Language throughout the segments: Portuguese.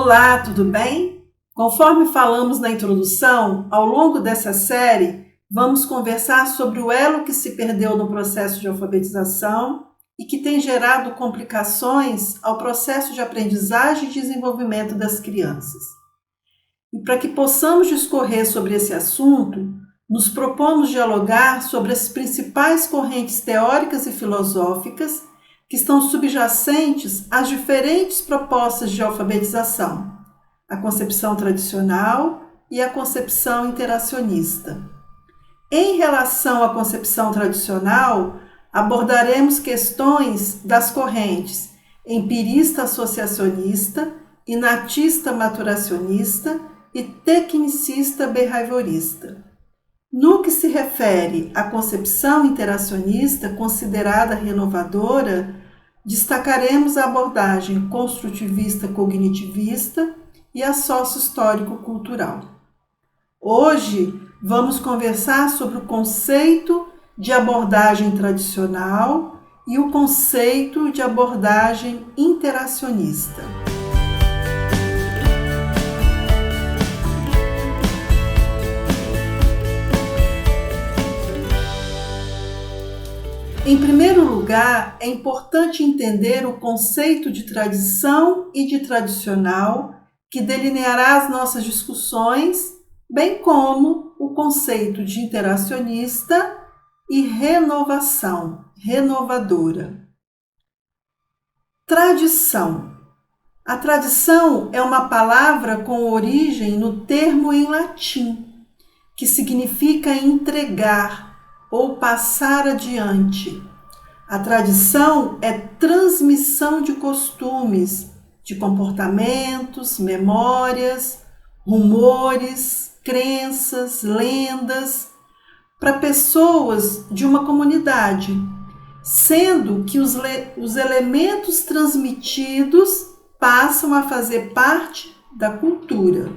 Olá, tudo bem? Conforme falamos na introdução, ao longo dessa série, vamos conversar sobre o elo que se perdeu no processo de alfabetização e que tem gerado complicações ao processo de aprendizagem e desenvolvimento das crianças. E para que possamos discorrer sobre esse assunto, nos propomos dialogar sobre as principais correntes teóricas e filosóficas que estão subjacentes às diferentes propostas de alfabetização, a concepção tradicional e a concepção interacionista. Em relação à concepção tradicional, abordaremos questões das correntes empirista associacionista, inatista maturacionista e tecnicista behaviorista. No que se refere à concepção interacionista, considerada renovadora, destacaremos a abordagem construtivista-cognitivista e a sócio-histórico-cultural. Hoje, vamos conversar sobre o conceito de abordagem tradicional e o conceito de abordagem interacionista. Em primeiro lugar, é importante entender o conceito de tradição e de tradicional, que delineará as nossas discussões, bem como o conceito de interacionista e renovação, renovadora. Tradição. A tradição é uma palavra com origem no termo em latim, que significa entregar ou passar adiante. A tradição é transmissão de costumes, de comportamentos, memórias, rumores, crenças, lendas, para pessoas de uma comunidade, sendo que os elementos transmitidos passam a fazer parte da cultura.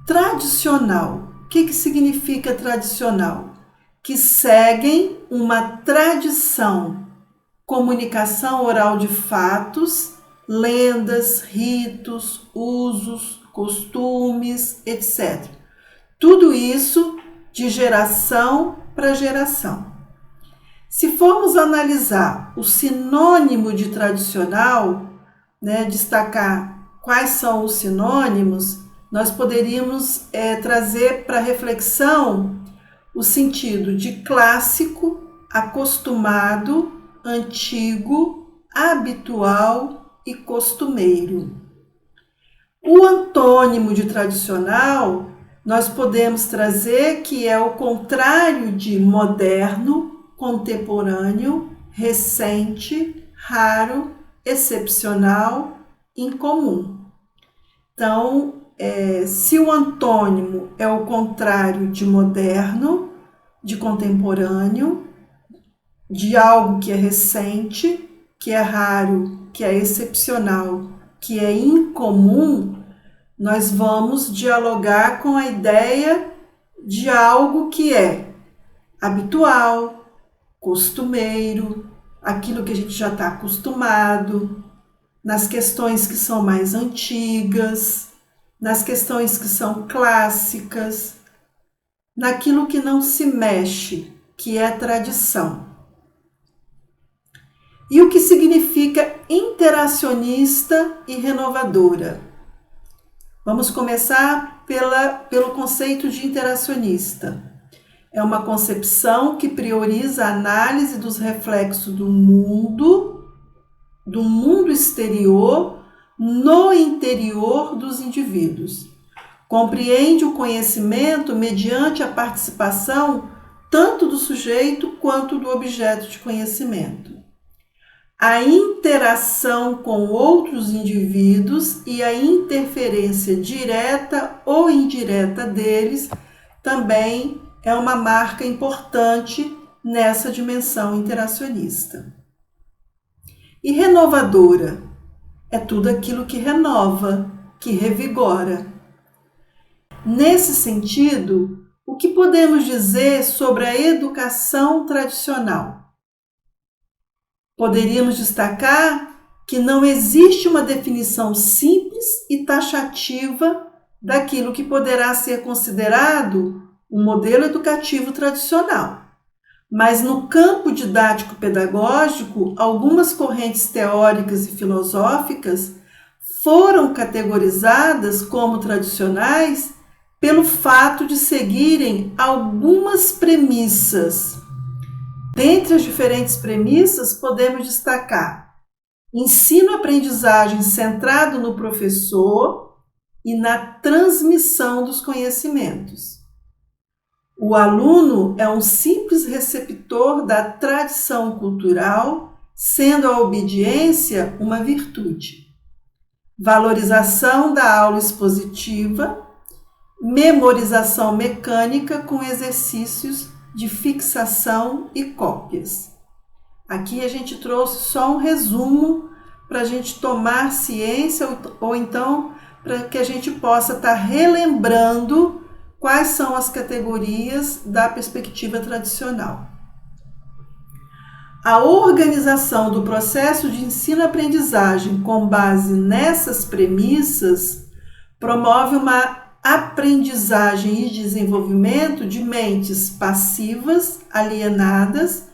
Tradicional. O que significa tradicional? Que seguem uma tradição, comunicação oral de fatos, lendas, ritos, usos, costumes, etc. Tudo isso de geração para geração. Se formos analisar o sinônimo de tradicional, destacar quais são os sinônimos, nós poderíamos trazer para reflexão o sentido de clássico, acostumado, antigo, habitual e costumeiro. O antônimo de tradicional, nós podemos trazer que é o contrário de moderno, contemporâneo, recente, raro, excepcional, incomum. Então, se o antônimo é o contrário de moderno, de contemporâneo, de algo que é recente, que é raro, que é excepcional, que é incomum, nós vamos dialogar com a ideia de algo que é habitual, costumeiro, aquilo que a gente já está acostumado, nas questões que são mais antigas, nas questões que são clássicas, naquilo que não se mexe, que é tradição. E o que significa interacionista e renovadora? Vamos começar pelo conceito de interacionista. É uma concepção que prioriza a análise dos reflexos do mundo exterior, no interior dos indivíduos. Compreende o conhecimento mediante a participação tanto do sujeito quanto do objeto de conhecimento. A interação com outros indivíduos e a interferência direta ou indireta deles também é uma marca importante nessa dimensão interacionista. E renovadora é tudo aquilo que renova, que revigora. Nesse sentido, o que podemos dizer sobre a educação tradicional? Poderíamos destacar que não existe uma definição simples e taxativa daquilo que poderá ser considerado um modelo educativo tradicional. Mas no campo didático-pedagógico, algumas correntes teóricas e filosóficas foram categorizadas como tradicionais pelo fato de seguirem algumas premissas. Dentre as diferentes premissas, podemos destacar ensino-aprendizagem centrado no professor e na transmissão dos conhecimentos. O aluno é um simples receptor da tradição cultural, sendo a obediência uma virtude. Valorização da aula expositiva, memorização mecânica com exercícios de fixação e cópias. Aqui a gente trouxe só um resumo para a gente tomar ciência ou então para que a gente possa estar relembrando quais são as categorias da perspectiva tradicional. A organização do processo de ensino-aprendizagem com base nessas premissas promove uma aprendizagem e desenvolvimento de mentes passivas, alienadas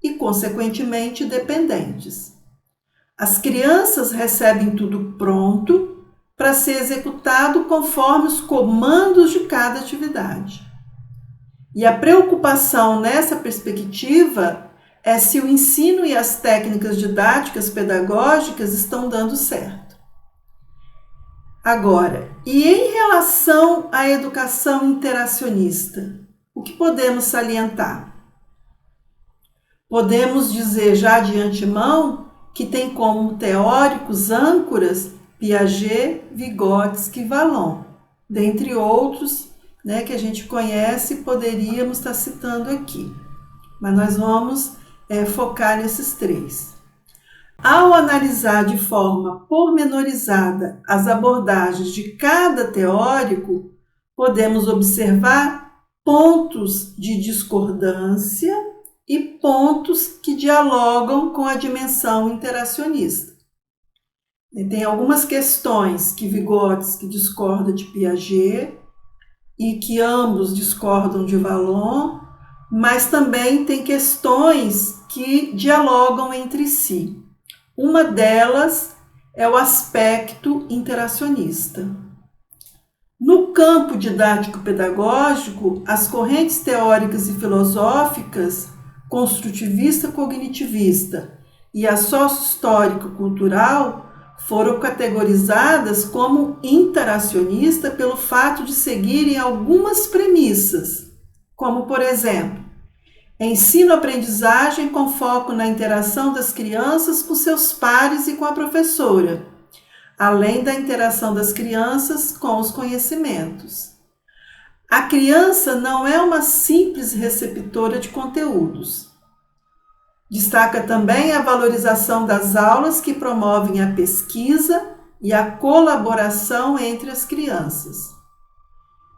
e, consequentemente, dependentes. As crianças recebem tudo pronto para ser executado conforme os comandos de cada atividade. E a preocupação nessa perspectiva é se o ensino e as técnicas didáticas pedagógicas estão dando certo. Agora, e em relação à educação interacionista, o que podemos salientar? Podemos dizer já de antemão que tem como teóricos âncoras Piaget, Vygotsky e Vallon, dentre outros, que a gente conhece e poderíamos estar citando aqui. Mas nós vamos focar nesses três. Ao analisar de forma pormenorizada as abordagens de cada teórico, podemos observar pontos de discordância e pontos que dialogam com a dimensão interacionista. E tem algumas questões que Vygotsky discorda de Piaget e que ambos discordam de Vallon, mas também tem questões que dialogam entre si. Uma delas é o aspecto interacionista. No campo didático-pedagógico, as correntes teóricas e filosóficas, construtivista-cognitivista e a sócio-histórico-cultural, foram categorizadas como interacionista pelo fato de seguirem algumas premissas, como, por exemplo, ensino-aprendizagem com foco na interação das crianças com seus pares e com a professora, além da interação das crianças com os conhecimentos. A criança não é uma simples receptora de conteúdos. Destaca também a valorização das aulas que promovem a pesquisa e a colaboração entre as crianças.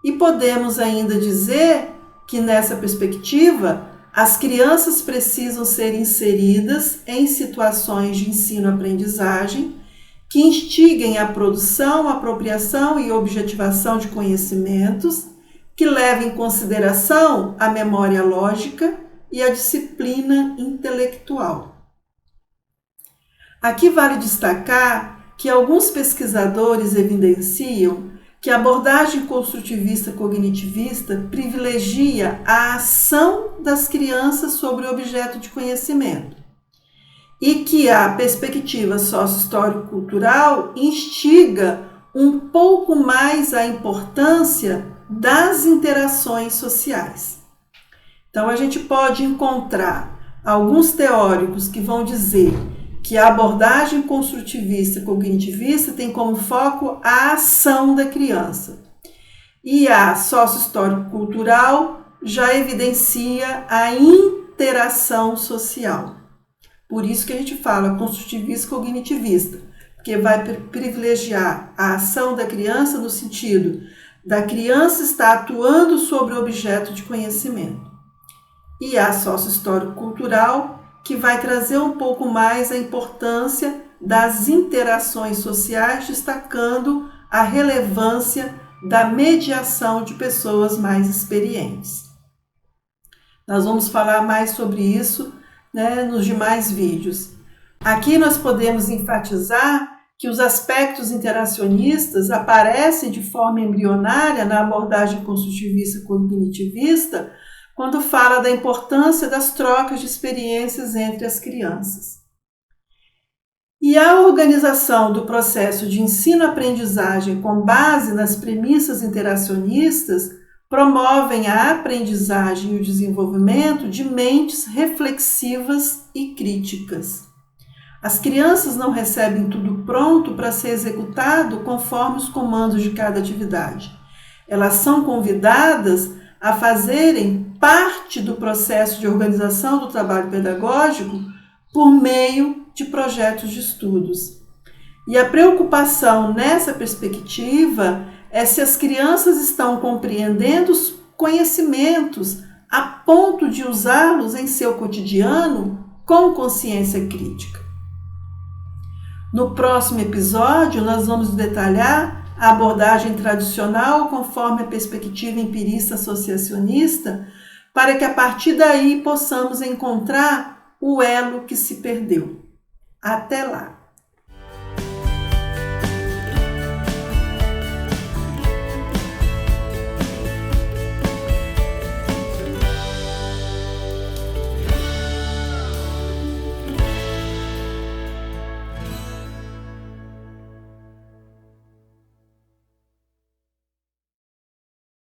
E podemos ainda dizer que, nessa perspectiva, as crianças precisam ser inseridas em situações de ensino-aprendizagem que instiguem a produção, apropriação e objetivação de conhecimentos, que levem em consideração a memória lógica e a disciplina intelectual. Aqui vale destacar que alguns pesquisadores evidenciam que a abordagem construtivista-cognitivista privilegia a ação das crianças sobre o objeto de conhecimento e que a perspectiva sócio-histórico-cultural instiga um pouco mais a importância das interações sociais. Então, a gente pode encontrar alguns teóricos que vão dizer que a abordagem construtivista-cognitivista tem como foco a ação da criança. E a sócio-histórico-cultural já evidencia a interação social. Por isso que a gente fala construtivista-cognitivista, porque vai privilegiar a ação da criança no sentido da criança estar atuando sobre o objeto de conhecimento. E a sócio-histórico-cultural, que vai trazer um pouco mais a importância das interações sociais, destacando a relevância da mediação de pessoas mais experientes. Nós vamos falar mais sobre isso, nos demais vídeos. Aqui nós podemos enfatizar que os aspectos interacionistas aparecem de forma embrionária na abordagem construtivista cognitivista, quando fala da importância das trocas de experiências entre as crianças. E a organização do processo de ensino-aprendizagem com base nas premissas interacionistas promovem a aprendizagem e o desenvolvimento de mentes reflexivas e críticas. As crianças não recebem tudo pronto para ser executado conforme os comandos de cada atividade. Elas são convidadas a fazerem parte do processo de organização do trabalho pedagógico por meio de projetos de estudos. E a preocupação nessa perspectiva é se as crianças estão compreendendo os conhecimentos a ponto de usá-los em seu cotidiano com consciência crítica. No próximo episódio, nós vamos detalhar a abordagem tradicional conforme a perspectiva empirista associacionista, para que a partir daí possamos encontrar o elo que se perdeu. Até lá!